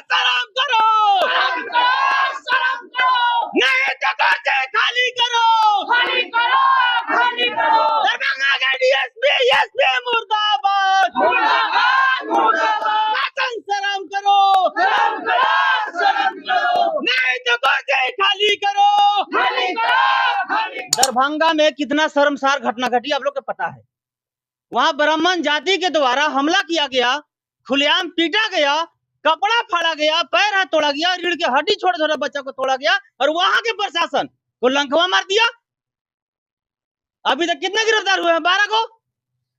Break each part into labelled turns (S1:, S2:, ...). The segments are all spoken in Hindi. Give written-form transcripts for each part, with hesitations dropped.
S1: शर्म करो, नहीं तो कोर्ट खाली करो, दरभंगा का डीएसपी मुर्दाबाद, शासन शर्म करो, नहीं तो कोर्ट खाली करो। दरभंगा में कितना शर्मसार घटना घटी आप लोग को पता है। वहां ब्राह्मण जाति के द्वारा हमला किया गया, खुलेआम पीटा गया, कपड़ा फाड़ा गया, पैर हाथ तोड़ा गया, रीढ़ के हड्डी छोटे छोटे बच्चा को तोड़ा गया और वहां के प्रशासन को लंकवा मार दिया। अभी तक कितने गिरफ्तार हुए हैं? 12 को।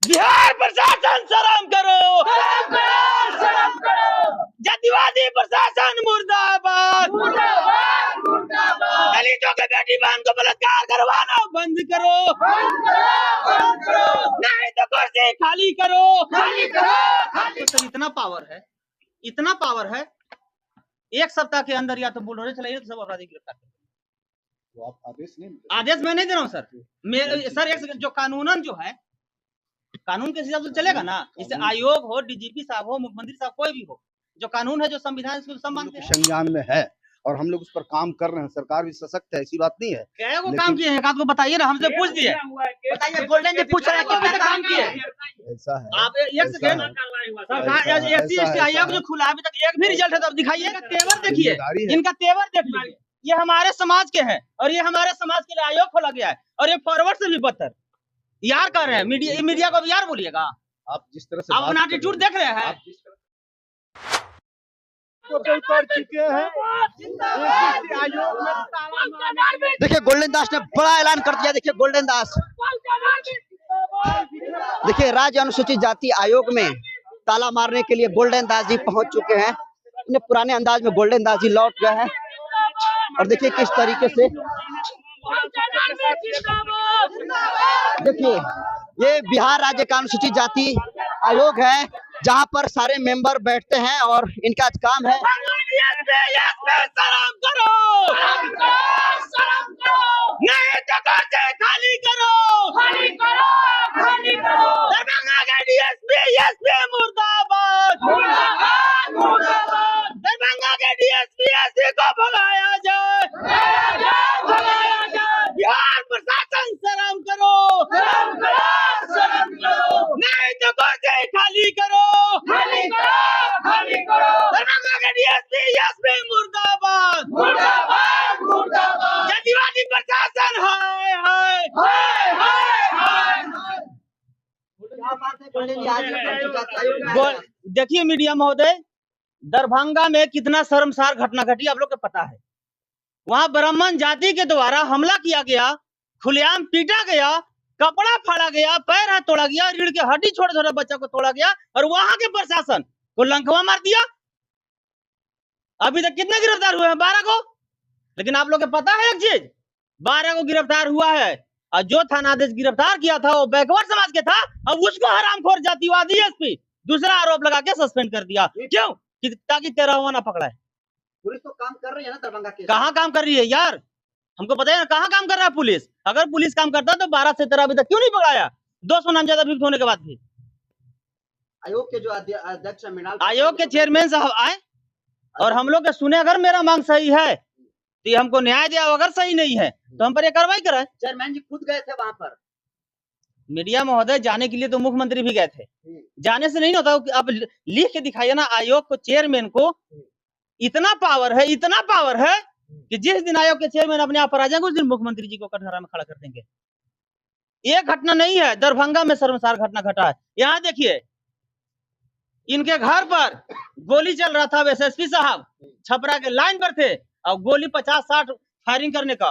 S1: बिहार प्रशासन शर्म करो, जातिवादी प्रशासन मुर्दाबाद, दलितों के बेटी बहन को बलात्कार करवाना बंद करो, नहीं तो कुर्सी खाली करो। तो इतना पावर है, एक सप्ताह के अंदर या तो बुलडोजर चलाइए तो सब अपराधी गिरफ्तार करें।
S2: तो आप
S1: आदेश मैं नहीं दे रहा हूँ सर। सर एक सेकंड, जो कानूनन जो है, कानून के हिसाब से चलेगा ना। इससे आयोग हो, डीजीपी साहब हो, मुख्यमंत्री साहब, कोई भी हो, जो कानून है, जो संविधान, इसको सब मानते हैं।
S2: संज्ञान में है और हम लोग उस पर काम कर रहे हैं। सरकार भी सशक्त है, ऐसी बात नहीं है।
S1: क्या वो काम किए हैं? आपको बताइए ना, हमसे पूछ दिए, बताइए। गोल्डन जी पूछ रहे हैं कितने काम किए।
S2: ऐसा है,
S1: आप एक सेकंड, सरकार SC/ST आयोग जो खुला अभी तक एक भी रिजल्ट है तो दिखाइए। तेवर देखिए, इनका तेवर देख लीजिए। ये हमारे समाज के हैं और ये हमारे समाज के लिए आयोग खोला गया है और ये फॉरवर्ड से भी बदतर यार कर रहे हैं। मीडिया को भी यार बोलिएगा।
S2: आप जिस तरह से
S1: आप अपना एटीट्यूड देख रहे हैं।
S2: कर चुके हैं। देखिए गोल्डन दास ने बड़ा ऐलान कर दिया। देखिए गोल्डन दास, देखिए राज्य अनुसूचित जाति आयोग में ताला मारने के लिए गोल्डन दास जी पहुंच चुके हैं। अपने पुराने अंदाज में गोल्डन दास जी लौट गए हैं और देखिए किस तरीके से, देखिए ये बिहार राज्य का अनुसूचित जाति आयोग है जहां पर सारे मेंबर बैठते हैं और इनका काम है। शर्म करो, नहीं तो कोर्ट खाली करो, दरभंगा का डीएसपी मुर्दाबाद, दरभंगा के डीएसपी को भगाया जाए, बिहार प्रशासन शर्म करो, नहीं तो कोर्ट खाली करो, दरभंगा के डीएसपी मुर्दाबाद, जातिवादी प्रशासन हाय। देखिए मीडिया महोदय, दरभंगा में कितना शर्मसार घटना घटी आप लोग को पता है। वहां ब्राह्मण जाति के द्वारा हमला किया गया, खुलेआम पीटा गया, कपड़ा फाड़ा गया, पैर हाथ तोड़ा गया, रीढ़ के हड्डी छोटे छोटे बच्चा को तोड़ा गया और वहां के प्रशासन को लंकवा मार दिया। अभी तक कितने गिरफ्तार हुए हैं? 12 को। लेकिन आप लोग को पता है एक चीज, 12 को गिरफ्तार हुआ है और जो थानाधीश गिरफ्तार किया था वो बैकवर्ड समाज के था। अब उसको हरामखोर जातिवादी एसपी दूसरा आरोप लगा के सस्पेंड कर दिया। क्यों? ताकि 13वां ना पकड़ा है। पुलिस तो काम कर रही है ना दरभंगा के।
S1: कहाँ काम कर रही है यार? हमको पता है ना कहाँ काम कर रहा है पुलिस। अगर पुलिस काम करता तो 12 से 13 अभी तक क्यों नहीं पकड़ाया? 200 नामजद अभियुक्त होने के बाद भी।
S2: आयोग के जो अध्यक्ष मृणाल,
S1: आयोग के चेयरमैन साहब आए और हम लोग के सुने। अगर मेरा मांग सही है तो ये हमको न्याय दिया, अगर सही नहीं है तो हम पर ये कार्रवाई कराए।
S2: चेयरमैन जी खुद गए थे वहां पर।
S1: मीडिया महोदय, जाने के लिए तो मुख्यमंत्री भी गए थे। जाने से नहीं होता। आप लिख के दिखाइए ना आयोग को, चेयरमैन को इतना पावर है कि जिस दिन आयोग के चेयरमैन अपने आप पर आ जाएंगे उस दिन मुख्यमंत्री जी को कटघरा में खड़ा कर देंगे। एक घटना नहीं है, दरभंगा में शर्मसार घटना घटा है। यहाँ देखिए, इनके घर पर गोली चल रहा था। एसएसपी साहब छपरा के लाइन पर थे और गोली 50-60 फायरिंग करने का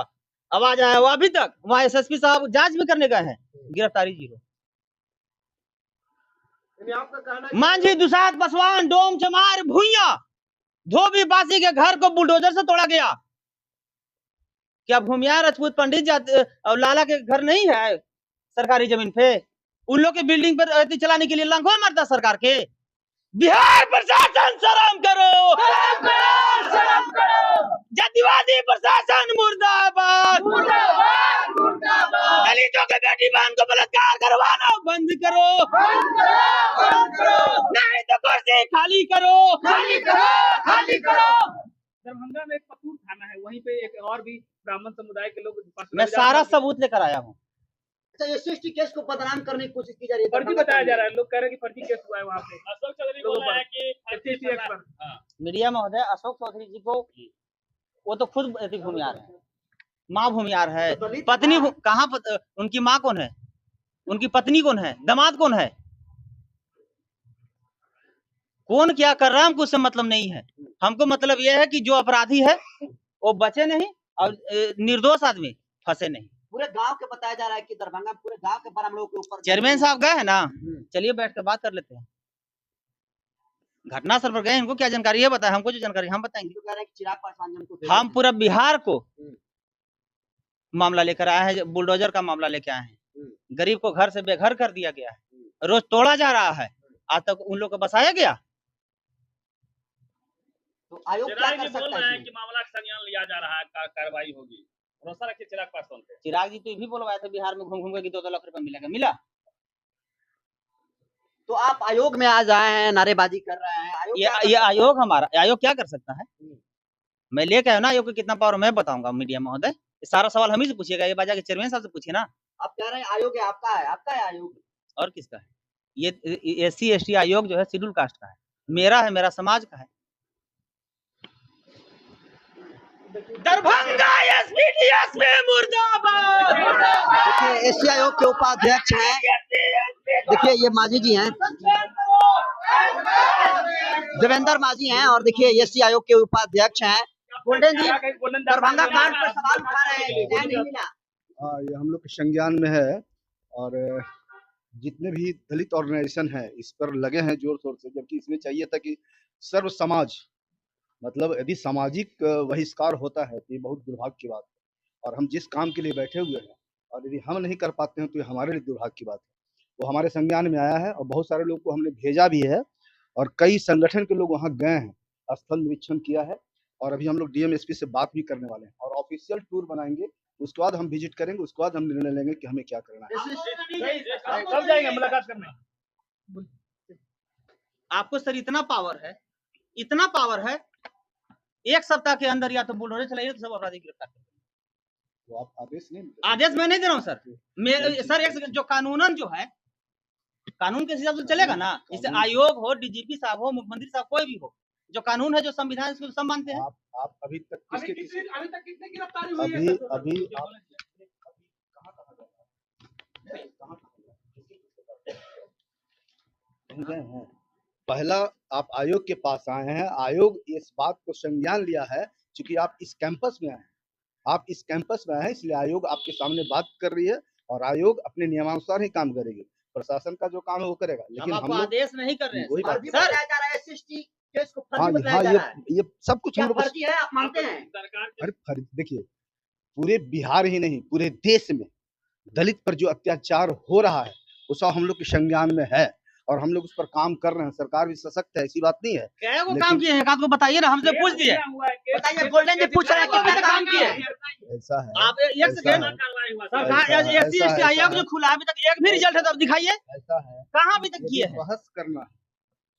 S1: आवाज आया। वो अभी तक वहां एसएसपी साहब जांच भी करने गए हैं, गिरफ्तारी 0। मांझी, दुसाध, पासवान, डोम, चमार, भुइया, धोबी, बासी के घर को बुलडोजर से तोड़ा गया। क्या भूमिया राजपूत पंडित और लाला के घर नहीं है सरकारी जमीन पे? उन लोग के बिल्डिंग पर चलाने के लिए लंघवा मारता सरकार के। बिहार प्रशासन शर्म करो, जातिवादी प्रशासन मुर्दाबाद, दलितों के बेटी बहन को बलात्कार करवाना बंद करो, नहीं तो कुर्सी खाली करो।
S3: दरभंगा में एक पतूर थाना है, वहीं पे एक और भी ब्राह्मण समुदाय के लोग
S1: मैं सारा सबूत लेकर आया हूँ।
S4: अच्छा, SC केस को बदनाम करने की कोशिश की जा रही है,
S3: फर्जी बताया जा रहा है, लोग कह रहे हैं कि फर्जी केस हुआ है वहाँ पे।
S2: अशोक चौधरी
S3: लोगों
S2: बोल रहा
S3: पर
S2: है कि
S3: SC पर
S1: मीडिया महोदय, अशोक चौधरी जी को वो तो खुद भूमियार है, माँ भूमियार है, पत्नी कहाँ उनकी माँ कौन है, उनकी पत्नी कौन है, दामाद कौन है, कौन क्या कर रहा है हमको उससे मतलब नहीं है। हमको मतलब यह है कि जो अपराधी है वो बचे नहीं और निर्दोष आदमी फंसे नहीं।
S4: पूरे गांव के बताया जा रहा है कि दरभंगा पूरे गांव के 12 लोगों के ऊपर
S1: चेयरमैन साहब गए हैं ना, चलिए बैठ कर बात कर लेते हैं। घटना स्थल पर गए, इनको क्या जानकारी है बताए, हमको जो जानकारी हम बताएंगे।
S4: कह रहे हैं कि चिराग पासवान जी को
S1: हम पूरा बिहार को मामला लेकर आए हैं, बुलडोजर का मामला लेके आए हैं। गरीब को घर से बेघर कर दिया गया है, रोज तोड़ा जा रहा है, आज तक उन लोग को बसाया गया।
S4: तो आयोग क्या
S2: चिराग
S4: कर
S2: जी बोल
S4: सकता
S2: रहे हैं
S4: है?
S2: कि मामला का संज्ञान लिया जा रहा है, कार्रवाई होगी। भरोसा रखिए चिराग पासवान पे।
S1: चिराग जी तो ये भी बोलवाए थे बिहार में घूम घूम के 2 लाख रुपए मिलेगा, मिला।
S4: तो आप आयोग में आज आए हैं, नारेबाजी कर रहे हैं, आयोग क्या
S1: ये आयोग हमारा, आयोग क्या कर सकता है? मैं लेके आया ना आयोग को कितना पावर, मैं बताऊंगा मीडिया महोदय। ये सारा सवाल हम ही से पूछिएगा, ये बाजा के चेयरमैन साहब से पूछिए ना।
S4: आप कह रहे हैं आयोग है आपका है, आपका है आयोग?
S1: और किसका है? ये SC ST आयोग जो है शेड्यूल कास्ट का है, मेरा है, मेरा समाज का है। दरभंगा SPDS में मुर्दाबाद।
S4: देखिए SC आयोग के उपाध्यक्ष हैं, देखिए ये मांझी जी हैं, देवेंद्र मांझी हैं, और देखिए SC आयोग के उपाध्यक्ष हैं गोल्डन जी। दरभंगा कांड पर सवाल उठा रहे हैं, न्याय नहीं मिला।
S5: हाँ, ये हम लोग के संज्ञान में है और जितने भी दलित ऑर्गेनाइजेशन है इस पर लगे हैं जोर शोर से, जबकि इसमें चाहिए था कि सर्व समाज, मतलब यदि सामाजिक बहिष्कार होता है तो ये बहुत दुर्भाग्य की बात है। और हम जिस काम के लिए बैठे हुए हैं और यदि हम नहीं कर पाते हैं तो ये हमारे लिए दुर्भाग्य की बात है। वो हमारे संज्ञान में आया है और बहुत सारे लोग को हमने भेजा भी है और कई संगठन के लोग वहाँ गए हैं, स्थल निरीक्षण किया है और अभी हम लोग DM SP से बात भी करने वाले हैं और ऑफिशियल टूर बनाएंगे। उसके बाद हम विजिट करेंगे, उसके बाद हम निर्णय लेंगे कि हमें क्या करना है।
S3: कब जाएंगे मुलाकात करने?
S1: आपको सर इतना पावर है, 1 सप्ताह के अंदर या तो बुलडोजर चलाइए तो सब अपराधी गिरफ्तार करें।
S5: तो आप आदेश नहीं,
S1: आदेश मैं नहीं दे रहा हूँ सर। सर एक जो कानूनन जो है, कानून के हिसाब से चलेगा ना। इससे आयोग हो, DGP साहब हो, मुख्यमंत्री साहब, कोई भी हो, जो कानून है, जो संविधान, इसको सब मानते हैं।
S5: आप अभी तक
S3: अभी तक कितने गिरफ्तारी हुई है?
S5: अभी आप पहला आप आयोग के पास आए हैं, आयोग इस बात को संज्ञान लिया है क्योंकि आप इस कैंपस में आए हैं, आप इस कैंपस में आए हैं, इसलिए आयोग आपके सामने बात कर रही है और आयोग अपने नियमानुसार ही काम करेगी। प्रशासन का जो काम है वो करेगा, लेकिन
S1: हम आपको आदेश नहीं कर रहे हैं।
S5: वही बात
S4: फर्जी बताया जा रहा है, SC ST केस को
S5: हाँ
S4: फर्जी बताया
S5: हाँ
S4: जा रहा है।
S5: ये सब कुछ
S4: क्या
S5: हम लोग
S4: फर्जी है, आप मानते हैं?
S5: अरे देखिए, पूरे बिहार ही नहीं पूरे देश में दलित पर जो अत्याचार हो रहा है वो सब हम लोग के संज्ञान में है और हम लोग उस पर काम कर रहे हैं। सरकार भी सशक्त है, ऐसी बात नहीं है।
S1: क्या वो काम किए हैं, आपको बताइए ना, हमसे पूछ दिए।
S4: बताइए, गोल्डन जी पूछ रहे हैं
S1: कितने
S4: कि
S1: काम किए?
S5: ऐसा है,
S1: आप एक सेकंड, सरकार SC ST आयोग जो खुला अभी तक एक भी रिजल्ट है तो अब दिखाइए,
S5: ऐसा है।
S1: कहाँ अभी तक किए हैं?
S5: बहस करना है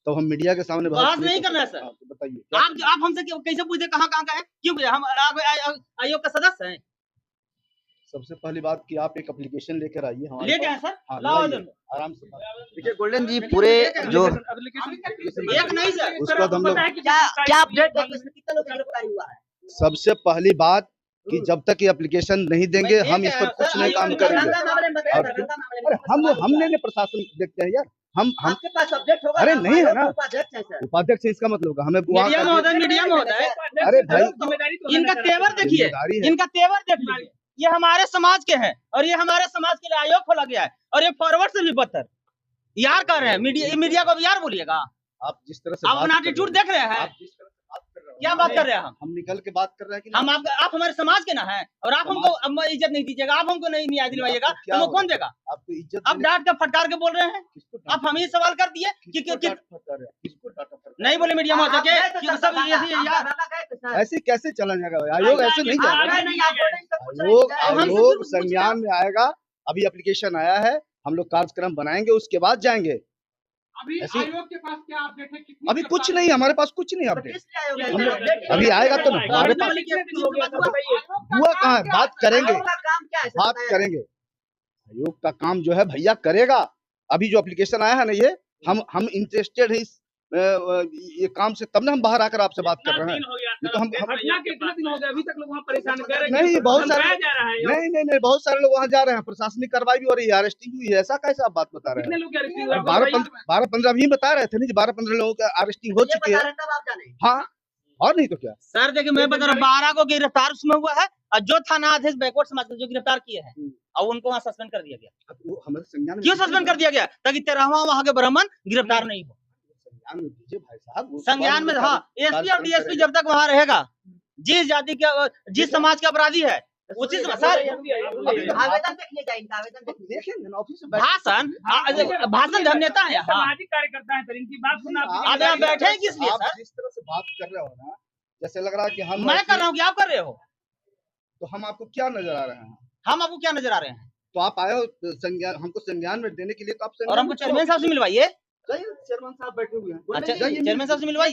S5: तो हम मीडिया के सामने
S1: बहस नहीं करना है सर।
S5: तो बताइए
S1: आप हमसे कैसे पूछते कहाँ कहाँ का है, क्यों? हम आयोग का सदस्य हैं।
S5: सबसे पहली बात कि आप एक एप्लीकेशन लेकर आइए हमारे
S1: लेके आए
S5: पास।
S1: सर,
S5: हाँ,
S1: लाओ
S5: लाइए,
S1: इधर।
S5: आराम से
S4: देखिए गोल्डन जी, पूरे जो
S1: एक नहीं सर,
S5: उसके बाद हम लोग
S4: क्या अपडेट है, किसमें कितना लोग गिरफ्तार हुआ है?
S5: सबसे पहली बात कि जब तक ये एप्लीकेशन नहीं देंगे हम इस पर कुछ नहीं काम करेंगे।
S4: दरभंगा मामले में बताइए,
S5: और-
S4: दरभंगा मामले में
S5: अरे
S4: सवाल उठा
S5: हमने
S4: है।
S5: ने प्रशासन देखते हैं यार, हम
S4: आपके पास अपडेट होगा?
S5: अरे
S4: आप
S5: नहीं है
S4: आयोग
S5: ना।
S4: के उपाध्यक्ष हैं सर।
S5: उपाध्यक्ष इसका मतलब होगा हमें वहाँ
S1: मीडिया
S5: का
S1: महोदय,
S5: अरे भाई
S1: इनका तेवर देखिए,
S5: जिम्मेदारी है।
S1: इनका तेवर देख लीजिए। ये हमारे समाज के हैं और ये हमारे समाज के लिए आयोग खोला गया है और ये फॉरवर्ड से भी बदतर यार कर रहे हैं। मीडिया को भी यार बोलिएगा।
S5: आप जिस तरह से
S1: आप
S5: बात
S1: अपना
S5: कर रहे
S1: एटीट्यूड
S5: हैं,
S1: देख रहे हैं,
S5: आप जिस तरह से बात कर रहे हो,
S1: क्या बात कर रहे हैं हम?
S5: निकल के बात कर रहे हैं कि
S1: हम आप हमारे समाज के ना हैं और आप हमको इज्जत नहीं दीजिएगा, आप हमको नहीं न्याय दिलवाइएगा,
S5: क्या
S1: हमको
S5: हो
S1: कौन
S5: रहा है?
S1: देगा?
S5: आपको इज्जत
S1: आप डांट के फटकार के बोल रहे हैं।
S5: किसको
S1: आप हम ही सवाल कर दिए कि
S5: किसको
S1: कि-
S5: डांट फटकार रहे हैं? किसको डांट फटकार रहे हैं?
S1: नहीं बोले मीडिया महोदय
S4: आप गए थे
S1: के
S4: सर
S1: कि सब
S4: दरभंगा,
S1: ये
S4: आप
S1: यार
S4: दरभंगा गए थे सर?
S5: ऐसे कैसे चला जाएगा? आयोग ऐसे नहीं
S4: आप
S5: जाएगा।
S4: गए नहीं, आप गोल्डन जी से पूछ रहे हैं,
S5: आयोग
S4: क्या है?
S1: हमसे
S5: आयोग
S1: पूछ-
S5: संज्ञान में आएगा अभी एप्लीकेशन आया है, हम लोग कार्यक्रम बनाएंगे, उसके बाद जाएंगे।
S3: अभी
S5: ऐसी-
S3: आयोग के पास क्या अपडेट है? कितनी
S5: अभी कुछ नहीं, हमारे पास कुछ नहीं अपडेट।
S4: किस लिए आयोग है?
S5: हम लोग-
S4: अपडेट
S5: अभी आएगा तो ना,
S4: आयोग
S5: बात
S4: का
S5: हुआ कहाँ है, बात करेंगे,
S4: काम क्या है सर,
S5: बात
S4: बताइए।
S5: करेंगे। आयोग का काम जो है भैया करेगा। अभी जो एप्लीकेशन आया है ना, ये हम इंटरेस्टेड है इस ये काम से, तब ना हम बाहर आकर आपसे बात कर रहे हैं। ये तो हम
S3: घटना के कितने दिन हो गए अभी तक लोग वहाँ परेशान कर रहे हैं?
S5: नहीं, बहुत सारे
S3: धमकाया जा रहा है।
S5: नहीं, बहुत सारे लोग वहाँ जा रहे हैं, प्रशासनिक कार्रवाई भी हो रही है, अरेस्टिंग हुई है। ऐसा कैसे आप बात बता रहे
S3: कितने
S5: हैं?
S3: लोग अरेस्टिंग हुए?
S5: 12-15 अभी बता रहे थे नहीं, 12-15 लोगों का अरेस्टिंग हो
S4: ये
S5: चुकी
S4: बता
S5: है।
S4: रहे हैं तब आप जाने।
S5: हाँ, और नहीं तो क्या।
S2: सर देखिए मैं बता रहा हूँ 12 को गिरफ्तार उसमें हुआ है और जो थाना अध्यक्ष बैकवर्ड समाज के जो गिरफ्तार किए हैं और उनको वहाँ सस्पेंड कर दिया गया।
S5: अब वो हमारे संज्ञान में
S2: क्यों सस्पेंड कर दिया गया? ताकि 13वां वहाँ के ब्राह्मण गिरफ्तार नहीं हो।
S5: संज्ञान में दीजिए भाई साहब, वो
S2: संज्ञान में
S5: सब
S2: हाँ, एसपी और डीएसपी जब तक वहाँ रहेगा, जिस जाति का जिस समाज का अपराधी है उसी सर
S4: आवेदन देख लीजिए इनका, आवेदन देख लीजिए।
S5: देखेंगे ना ऑफिस में बैठ-
S2: भाषण हम नेता है यहाँ।
S3: सामाजिक कार्यकर्ता है सर, इनकी बात सुनना
S5: आप
S2: अब यहाँ बैठे हैं किस लिए
S5: आप
S2: सर?
S5: जिस तरह से बात कर रहे हो ना, जैसे लग रहा है कि हम
S2: मैं कर रहा हूँ कि आप कर रहे हो?
S5: तो हम आपको क्या नजर आ रहे हैं?
S2: हम आपको क्या नजर आ रहे हैं?
S5: तो आप आए हो संज्ञान, हमको संज्ञान में देने के लिए, तो आप
S2: और हमको चेयरमैन साहब से मिलवाइए।
S5: चेयरमैन साहब बैठे हुए हैं,
S2: अच्छा
S5: जाइए,
S2: चेयरमैन साहब से मिलवाइए।